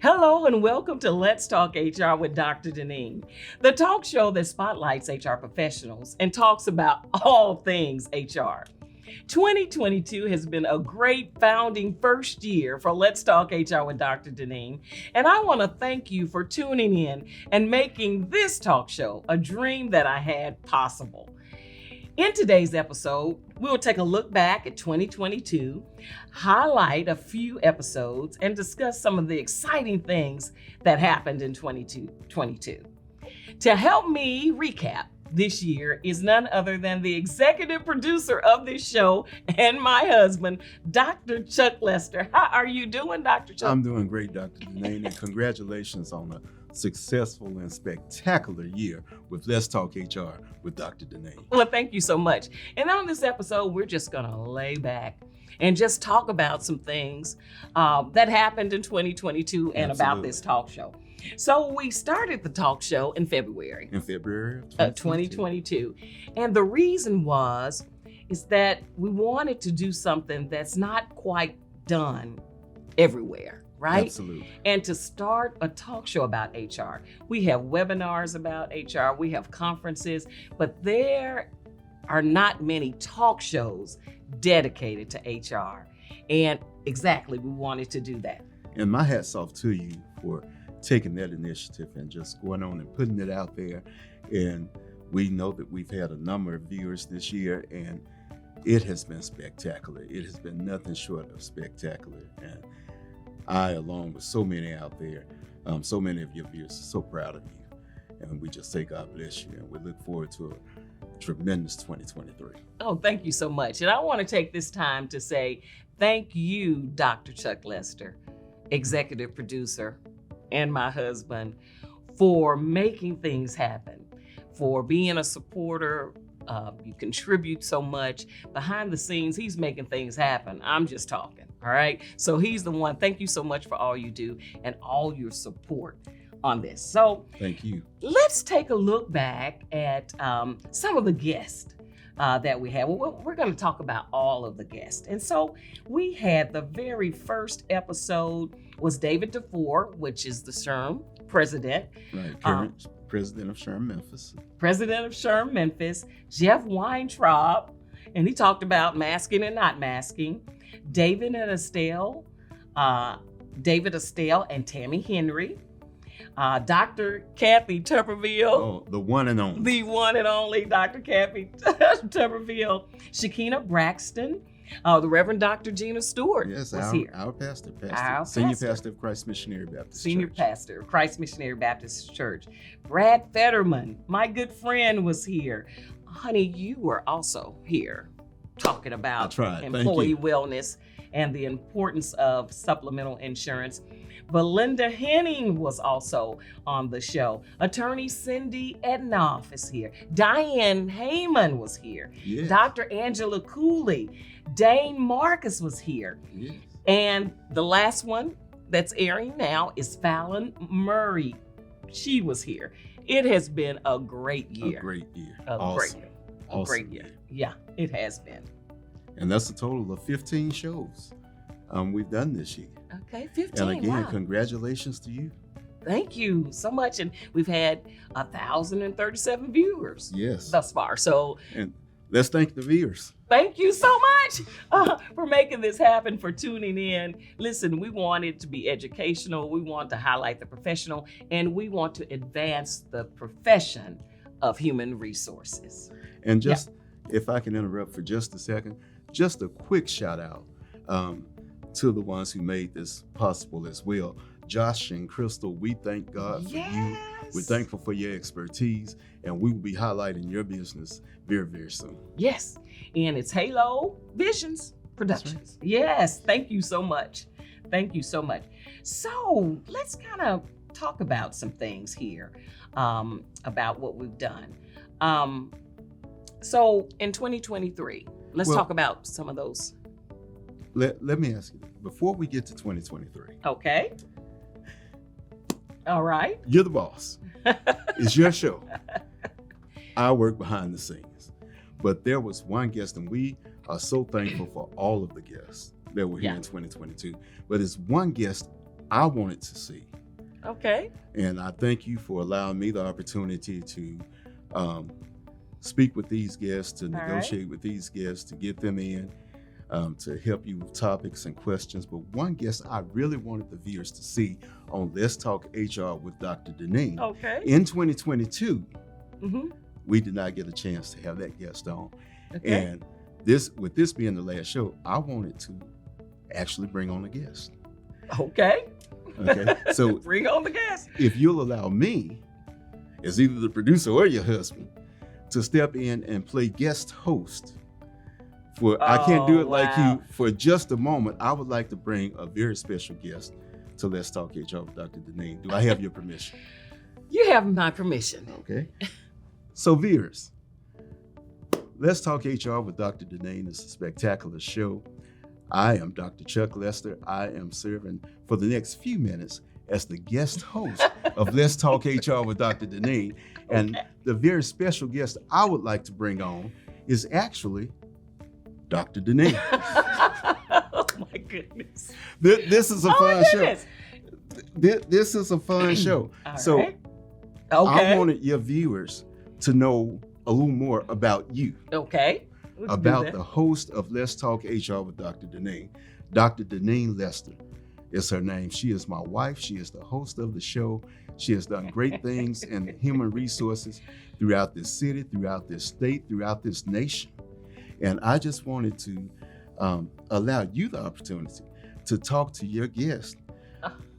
Hello and welcome to Let's Talk HR with Dr. Deneen, the talk show that spotlights HR professionals and talks about all things HR. 2022 has been a great founding first year for Let's Talk HR with Dr. Deneen, and I want to thank you for tuning in and making this talk show a dream that I had possible. In today's episode, we'll take a look back at 2022, highlight a few episodes, and discuss some of the exciting things that happened in 2022. To help me recap this year is none other than the executive producer of this show and my husband, Dr. Chuck Lester. How are you doing, Dr. Chuck? I'm doing great, Dr. Deneen, and congratulations on a successful and spectacular year with Let's Talk HR with Dr. Deneen. Well, thank you so much. And on this episode, we're just going to lay back and just talk about some things that happened in 2022 and about this talk show. So we started the talk show in February. In February of 2022. And the reason is that we wanted to do something that's not quite done everywhere. Right? Absolutely. And to start a talk show about HR. We have webinars about HR, we have conferences, but there are not many talk shows dedicated to HR. And exactly, we wanted to do that. And my hat's off to you for taking that initiative and just going on and putting it out there. And we know that we've had a number of viewers this year, and it has been spectacular. It has been nothing short of spectacular. And I, along with so many out there, so many of your viewers, are so proud of you. And we just say God bless you, and we look forward to a tremendous 2023. Oh, thank you so much. And I want to take this time to say thank you, Dr. Chuck Lester, executive producer, and my husband, for making things happen, for being a supporter. You contribute so much. Behind the scenes, he's making things happen. I'm just talking, all right? So he's the one. Thank you so much for all you do and all your support on this. So thank you. Let's take a look back at some of the guests that we had. Well, we're going to talk about all of the guests. And so we had the very first episode was David DeFore, which is the SHRM president. Right, current president of SHRM Memphis. President of SHRM Memphis, Jeff Weintraub, and he talked about masking and not masking. David Estelle and Tammy Henry. Dr. Kathy Tupperville. Oh, the one and only. The one and only Dr. Kathy Tupperville. Shakina Braxton. The Reverend Dr. Gina Stewart was here. Our pastor, Senior Pastor of Christ Missionary Baptist Church. Senior Pastor of Christ Missionary Baptist Church. Brad Fetterman, my good friend, was here. Honey, you were also here talking about employee wellness and the importance of supplemental insurance. Belinda Henning was also on the show. Attorney Cindy Ednoff is here. Diane Heyman was here. Yes. Dr. Angela Cooley. Dane Marcus was here. Yes. And the last one that's airing now is Fallon Murray. She was here. It has been a great year. A great year. A great year. Yeah, it has been. And that's a total of 15 shows we've done this year. Okay, 15. And again, wow. Congratulations to you. Thank you so much. And we've had 1,037 viewers thus far. So, and let's thank the viewers. Thank you so much for making this happen, for tuning in. Listen, we want it to be educational. We want to highlight the professional, and we want to advance the profession of human resources. And just, if I can interrupt for just a second, just a quick shout out to the ones who made this possible as well. Josh and Crystal, we thank God for you. We're thankful for your expertise, and we will be highlighting your business very, very soon. Yes, and it's Halo Visions Productions. Right. Yes, thank you so much. Thank you so much. So let's kind of talk about some things here about what we've done. So in 2023, let's talk about some of those. Let me ask you, before we get to 2023. Okay. All right. You're the boss. It's your show. I work behind the scenes. But there was one guest, and we are so thankful for all of the guests that were here Yeah. in 2022. But it's one guest I wanted to see. Okay. And I thank you for allowing me the opportunity to speak with these guests, to right. negotiate with these guests, to get them in, to help you with topics and questions. But one guest I really wanted the viewers to see on Let's Talk HR with Dr. Deneen. Okay. In 2022, Mm-hmm. we did not get a chance to have that guest on. Okay. And with this being the last show, I wanted to actually bring on a guest. Okay. Okay. So Bring on the guest. if you'll allow me, as either the producer or your husband, to step in and play guest host for I can't do it like wow. you for just a moment. I would like to bring a very special guest to Let's Talk HR with Dr. Deneen. Do I have your permission? You have my permission. Okay. So viewers, Let's Talk HR with Dr. Deneen is a spectacular show. I am Dr. Chuck Lester. I am serving for the next few minutes as the guest host of Let's Talk HR with Dr. Deneen. And the very special guest I would like to bring on is actually Dr. Deneen. Oh my goodness. This is a Oh my fun show. goodness. This is a fun show. All So right. Okay. I wanted your viewers to know a little more about you. Okay. Let's do About that. the host of Let's Talk HR with Dr. Deneen. Dr. Deneen Lester is her name. She is my wife. She is the host of the show. She has done great things in human resources throughout this city, throughout this state, throughout this nation. And I just wanted to allow you the opportunity to talk to your guests,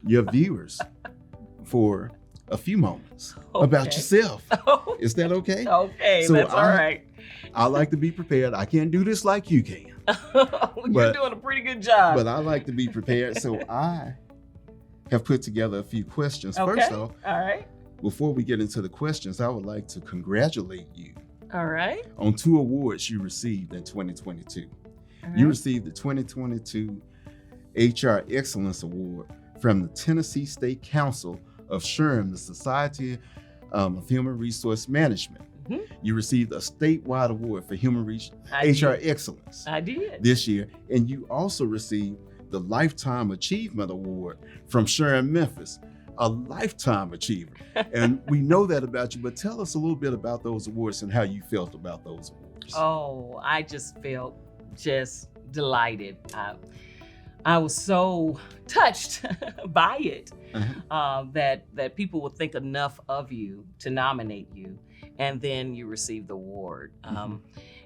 your viewers, for a few moments about Okay. yourself. Is that okay? Okay, So that's all right. I like to be prepared. I can't do this like you can, You're But- doing a pretty good job. but I like to be prepared. So I have put together a few questions. Okay. First off, All right. before we get into the questions, I would like to congratulate you All right. on 2 awards you received in 2022. All You right. received the 2022 HR Excellence Award from the Tennessee State Council of SHRM, the Society of Human Resource Management. Mhm. You received a statewide award for I HR did. Excellence I did. this year, and you also received the Lifetime Achievement Award from SHRM Memphis, a lifetime achiever. And we know that about you, but tell us a little bit about those awards and how you felt about those awards. Oh, I just felt just delighted. I was so touched by it that people would think enough of you to nominate you, and then you receive the award.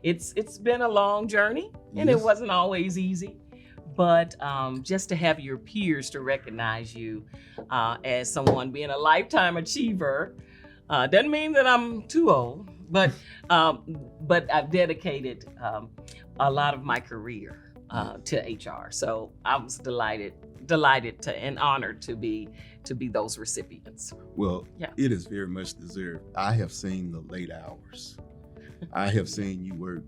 It's been a long journey, and Yes. it wasn't always easy. But just to have your peers to recognize you as someone being a lifetime achiever doesn't mean that I'm too old, but I've dedicated a lot of my career to HR. So I was delighted to and honored to be those recipients. Well, Yeah. it is very much deserved. I have seen the late hours. I have seen you work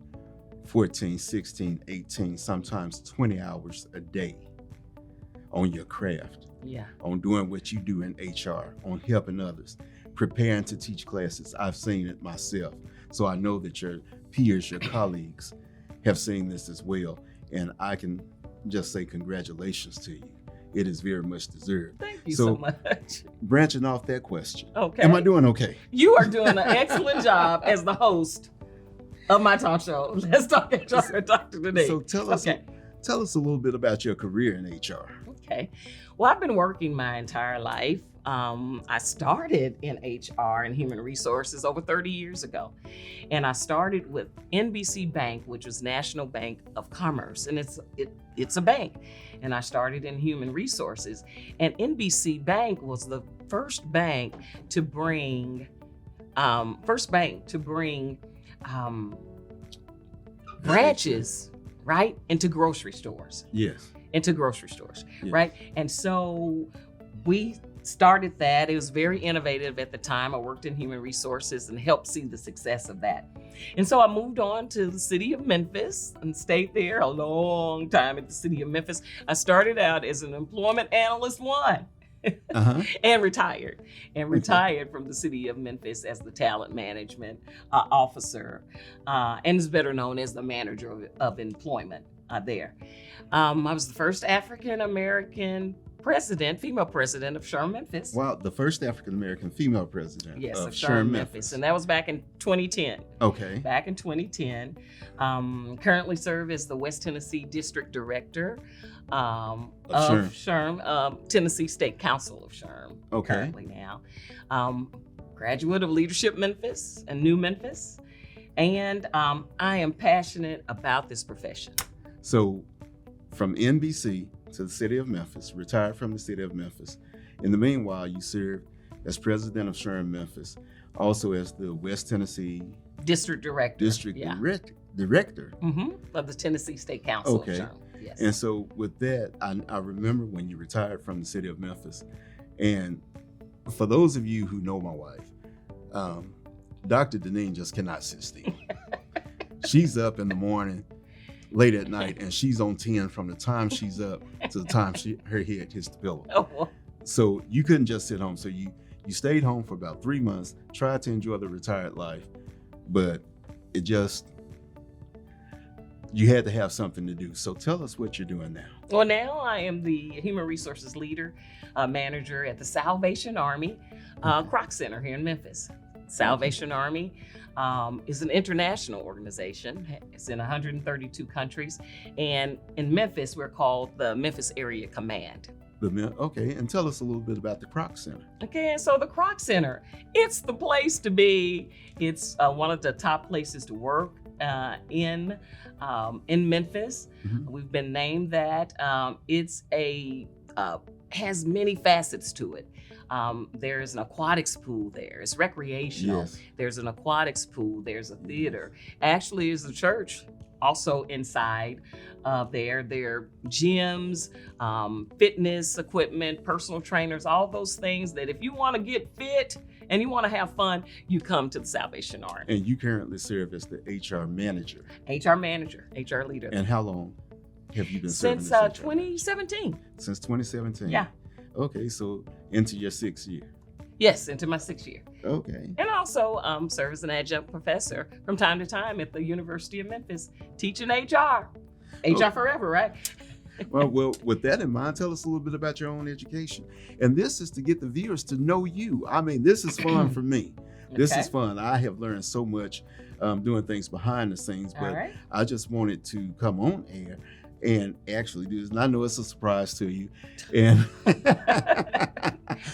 14, 16, 18, sometimes 20 hours a day on your craft, Yeah. on doing what you do in HR, on helping others, preparing to teach classes. I've seen it myself. So I know that your peers, your colleagues have seen this as well. And I can just say congratulations to you. It is very much deserved. Thank you So- so much. Branching off that question, Okay. am I doing okay? You are doing an excellent job as the host of my talk show. Let's talk HR with Dr. Deneen. So tell us a little bit about your career in HR. Okay. Well, I've been working my entire life. I started in HR and human resources over 30 years ago. And I started with NBC Bank, which was National Bank of Commerce. And it's a bank. And I started in human resources. And NBC Bank was the first bank to bring branches, right, into grocery stores. Yes. Yeah. Right? And so we started that. It was very innovative at the time. I worked in human resources and helped see the success of that. And so I moved on to the city of Memphis and stayed there a long time at the city of Memphis. I started out as an employment analyst 1. Uh-huh. and retired. And Okay. retired from the city of Memphis as the talent management officer, and is better known as the manager of employment there. I was the first African American president, female president of SHRM Memphis. Wow, the first African American female president Yes, of of SHRM SHRM Memphis. And that was back in 2010. Okay. Back in 2010. Currently serve as the West Tennessee District Director of SHRM, Tennessee State Council of SHRM. Okay. Currently now. Graduate of Leadership Memphis and New Memphis. And I am passionate about this profession. So from NBC to the city of Memphis, retired from the city of Memphis. In the meanwhile, you served as president of SHRM Memphis, also as the West Tennessee District Director. Director. Of the Tennessee State Council Okay. of SHRM. Yes. And so with that, I remember when you retired from the city of Memphis. And for those of you who know my wife, Dr. Deneen just cannot sit still. She's up in the morning, late at night, and she's on 10 from the time she's up to the time her head hits the pillow. Oh, So you couldn't just sit home. So you stayed home for about 3 months, tried to enjoy the retired life, but it just, you had to have something to do. So tell us what you're doing now. well, now I am the Human Resources Leader Manager at the Salvation Army Croc Center here in Memphis. Salvation Army is an international organization. It's in 132 countries. And in Memphis, we're called the Memphis Area Command. Okay, and tell us a little bit about the Croc Center. Okay, and so the Croc Center, it's the place to be. It's one of the top places to work in Memphis. Mhm. We've been named that. It's has many facets to it. There's an aquatics pool there. It's recreational. Yes. There's an aquatics pool. There's a theater. Actually, there's a church also inside there. There are gyms, fitness equipment, personal trainers, all those things that if you want to get fit and you want to have fun, you come to the Salvation Army. And you currently serve as the HR manager. HR manager, HR leader. And how long have you been serving Since as HR? 2017. Since 2017? Yeah. Okay, so into your 6th year. Yes, into my 6th year. Okay. And also serve as an adjunct professor from time to time at the University of Memphis, teaching HR. HR forever, right? Well, with that in mind, tell us a little bit about your own education. And this is to get the viewers to know you. I mean, this is fun for me. This Okay. is fun. I have learned so much doing things behind the scenes, All but right. I just wanted to come on air and actually do this. And I know it's a surprise to you. And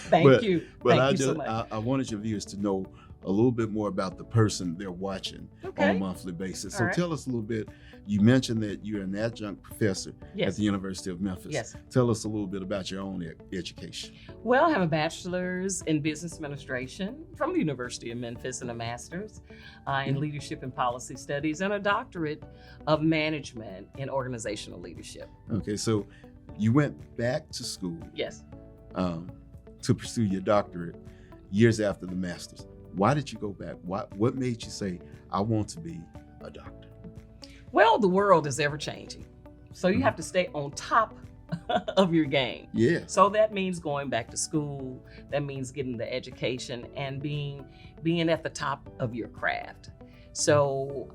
Thank you. But Thank you so much. I wanted your viewers to know a little bit more about the person they're watching on Okay. a monthly basis. All So right. tell us a little bit. You mentioned that you're an adjunct professor at Yes. the University of Memphis. Yes. Tell us a little bit about your own education. Well, I have a bachelor's in business administration from the University of Memphis and a master's in leadership and policy studies and a doctorate of management in organizational leadership. Okay, so you went back to school Yes. to pursue your doctorate years after the master's. Why did you go back? What made you say, I want to be a doctor? Well, the world is ever changing. So you Mhm. have to stay on top of your game. Yes. So that means going back to school. That means getting the education and being at the top of your craft. So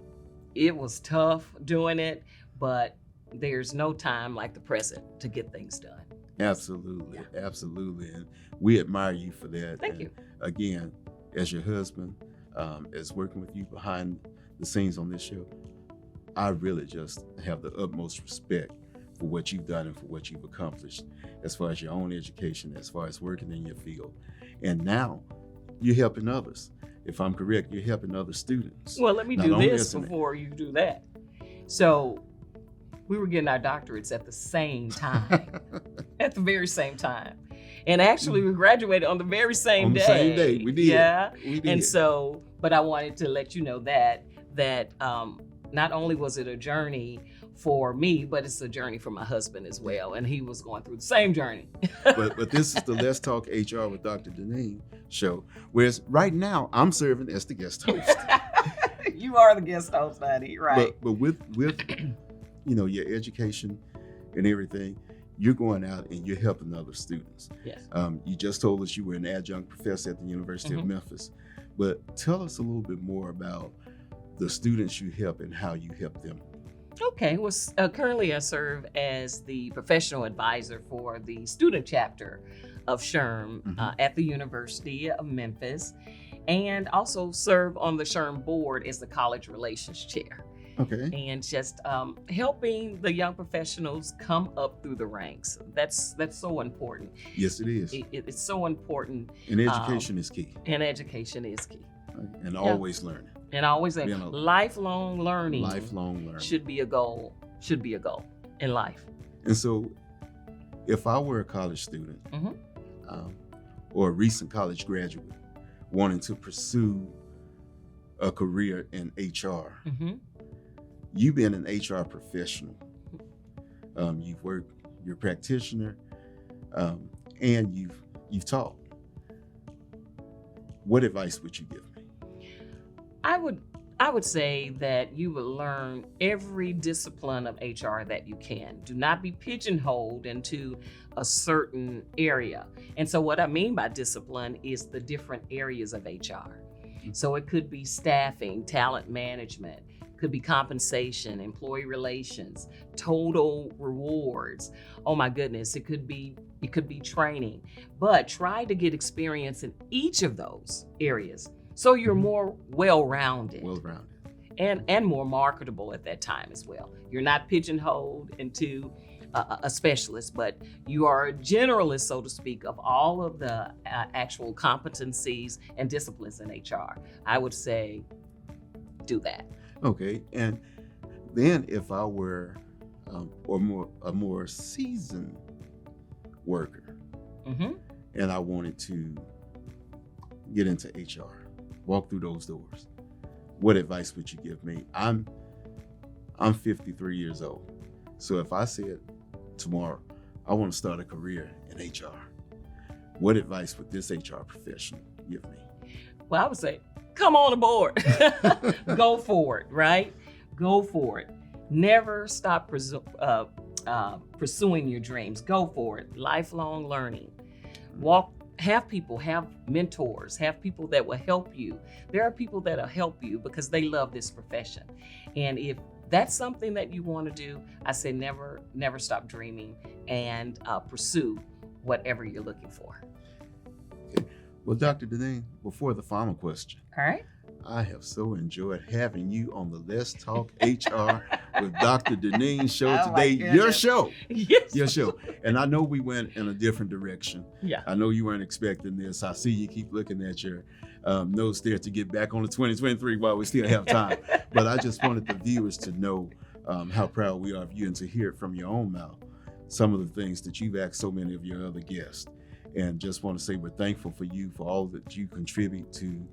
it was tough doing it, but there's no time like the present to get things done. Absolutely. Absolutely. And we admire you for that. Thank And you. Again, as your husband, as working with you behind the scenes on this show, I really just have the utmost respect for what you've done and for what you've accomplished as far as your own education, as far as working in your field. And now you're helping others. If I'm correct, you're helping other students. Well, let me Not do only this as an- before you do that. So we were getting our doctorates at the same time, at the very same time. And actually, we graduated on the very same On day. the same day, we did. Yeah. We did. And so, but I wanted to let you know that not only was it a journey for me, but it's a journey for my husband as well. And he was going through the same journey. but this is the Let's Talk HR with Dr. Deneen show, whereas right now I'm serving as the guest host. You are the guest host, honey, right? But with your education and everything, you're going out and you're helping other students. Yes. You just told us you were an adjunct professor at the University of Memphis, but tell us a little bit more about the students you help and how you help them. Okay, well, currently I serve as the professional advisor for the student chapter of SHRM at the University of Memphis, and also serve on the SHRM board as the college relations chair. Okay. And just helping the young professionals come up through the ranks. That's so important. Yes, it is. It's so important. And education is key. And education is key. And always learning. And always lifelong learning. Lifelong learning should be a goal. Should be a goal in life. And so, if I were a college student or a recent college graduate wanting to pursue a career in HR, you've been an HR professional. You've worked, you're a practitioner, and you've taught. What advice would you give me? I would say that you would learn every discipline of HR that you can. Do not be pigeonholed into a certain area. And so what I mean by discipline is the different areas of HR. So it could be staffing, talent management, could be compensation, employee relations, total rewards. Oh my goodness, it could be training. But try to get experience in each of those areas so you're more well-rounded. And more marketable at that time as well. You're not pigeonholed into a specialist, but you are a generalist, so to speak, of all of the actual competencies and disciplines in HR. I would say do that. Okay, and then if I were a more seasoned worker, and I wanted to get into HR, walk through those doors, what advice would you give me? I'm 53 years old, so if I said tomorrow I want to start a career in HR, what advice would this HR professional give me? Well, I would say, come on aboard. Go for it, right? Go for it. Never stop pursuing your dreams. Go for it. Lifelong learning. Have mentors, have people that will help you. There are people that'll help you because they love this profession. And if that's something that you want to do, I say never stop dreaming and pursue whatever you're looking for. Okay. Well, Dr. Deneen, before the final question. All right. I have so enjoyed having you on the Let's Talk HR with Dr. Deneen show today. Your show. Yes. Your show. And I know we went in a different direction. Yeah. I know you weren't expecting this. I see you keep looking at your notes there to get back on the 2023 while we still have time. But I just wanted the viewers to know how proud we are of you and to hear it from your own mouth, some of the things that you've asked so many of your other guests. And just want to say we're thankful for you for all that you contribute to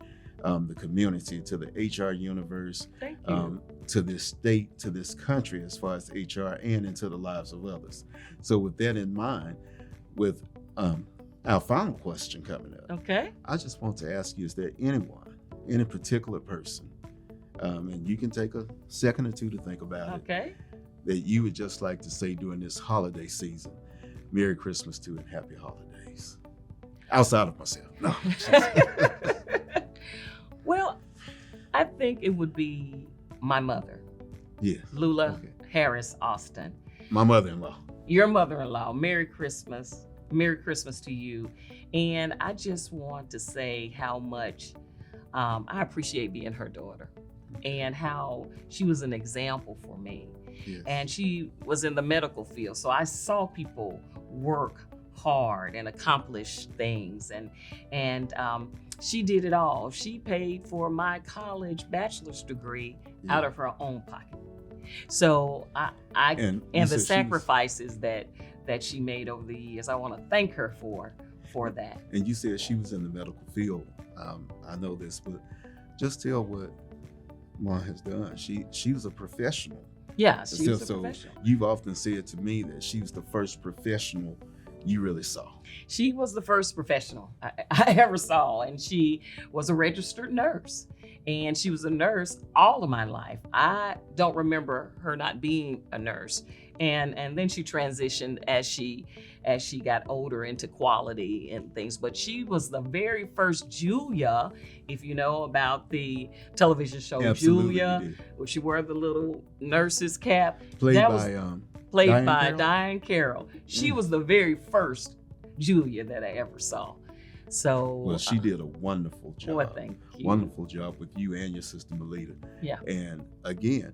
the community, to the HR universe, to this state, to this country as far as HR and into the lives of others. So with that in mind, with our final question coming up, okay, I just want to ask you, is there anyone, any particular person, and you can take a second or two to think about it, that you would just like to say during this holiday season, Merry Christmas to and Happy Holidays? Outside of myself. No. Well, I think it would be my mother. Yes. Lula Harris Austin. My mother-in-law. Your mother-in-law. Merry Christmas. Merry Christmas to you. And I just want to say how much I appreciate being her daughter and how she was an example for me. Yes. And she was in the medical field. So I saw people work hard and accomplish things, and she did it all. She paid for my college bachelor's degree out of her own pocket. So and the sacrifices that she made over the years, I want to thank her for that. And you said she was in the medical field. I know this, but just tell what Ma has done. She was a professional. Yeah, she was a professional. You've often said to me that she was the first professional you really saw. She was the first professional I ever saw, and she was a registered nurse. and she was a nurse all of my life. I don't remember her not being a nurse. And then she transitioned as she got older into quality and things. But she was the very first Julia, if you know about the television show Absolutely, Julia, where she wore the little nurse's cap. Played by Diane Carroll. She was the very first Julia that I ever saw. So well, she did a wonderful job. Well, thank you. Wonderful job with you and your sister Melita. Yeah. And again,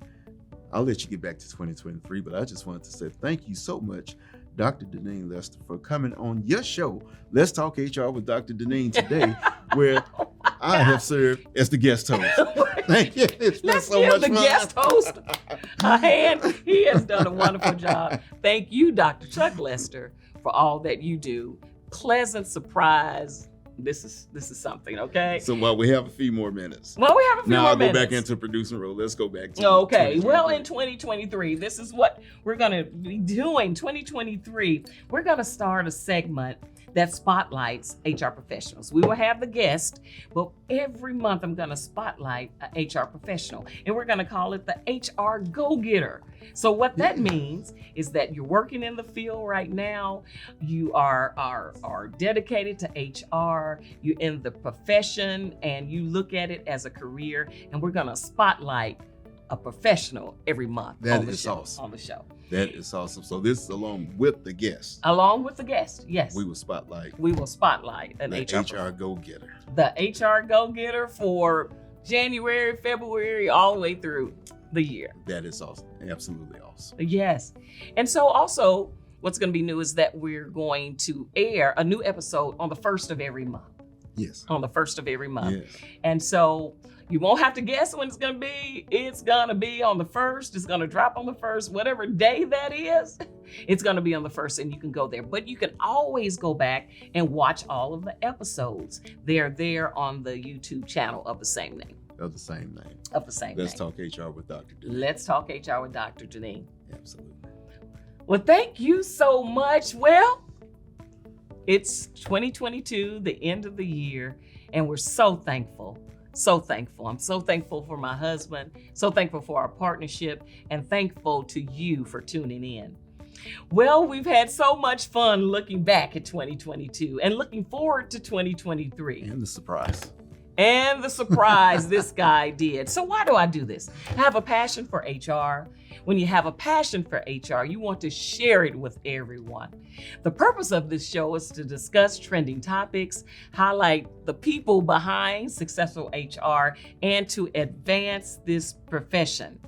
I'll let you get back to 2023, but I just wanted to say thank you so much, Dr. Deneen Lester, for coming on your show, Let's Talk HR with Dr. Deneen today, where I have served as the guest host. Thank you. It's been Let's so give much the fun. guest host a hand. He has done a wonderful job. Thank you, Dr. Chuck Lester, for all that you do. Pleasant surprise. This is something, okay? So while we have a few more minutes. Well, we have a few Now more I'll go minutes. back into producing role. Let's go back to Okay, well, 2023. in 2023, this is what we're going to be doing. 2023, we're going to start a segment that spotlights HR professionals. We will have the guest, but every month I'm going to spotlight an HR professional, and we're going to call it the HR Go-Getter. So what that means is that you're working in the field right now, you are dedicated to HR, you're in the profession, and you look at it as a career, and we're going to spotlight a professional every month That on the is show. awesome. On the show. That is awesome. So this is along with the guest. Along with the guest, yes. We will spotlight We will spotlight an the HR HR go-getter. the HR Go-Getter for January, February, all the way through the year. That is awesome. Absolutely awesome. Yes. And so also what's going to be new is that we're going to air a new episode on the first of every month. Yes. On the first of every month. Yes. And so you won't have to guess when it's going to be. It's going to be on the first. It's going to drop on the first, whatever day that is. It's going to be on the first, and you can go there. But you can always go back and watch all of the episodes. They're there on the YouTube channel of the same name. Of the same name. Of the same Let's name. talk HR with Dr. Deneen. Let's Talk HR with Dr. Deneen. Absolutely. Well, thank you so much. Well, it's 2022, the end of the year, and we're so thankful. So thankful. I'm so thankful for my husband, so thankful for our partnership, and thankful to you for tuning in. Well, we've had so much fun looking back at 2022 and looking forward to 2023. And the surprise. And the surprise this guy did. So why do I do this? I have a passion for HR. When you have a passion for HR, you want to share it with everyone. The purpose of this show is to discuss trending topics, highlight the people behind successful HR, and to advance this profession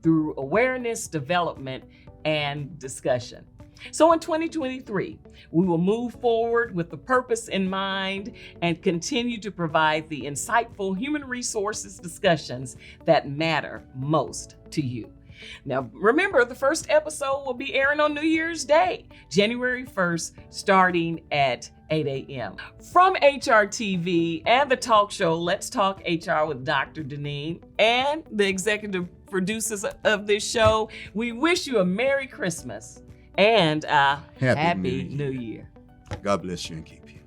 through awareness, development, and discussion. So in 2023, we will move forward with the purpose in mind and continue to provide the insightful human resources discussions that matter most to you. Now, remember, the first episode will be airing on New Year's Day, January 1st, starting at 8 a.m. From HR TV and the talk show, Let's Talk HR with Dr. Deneen, and the executive producers of this show, we wish you a Merry Christmas and a Happy New Year. God bless you and keep you.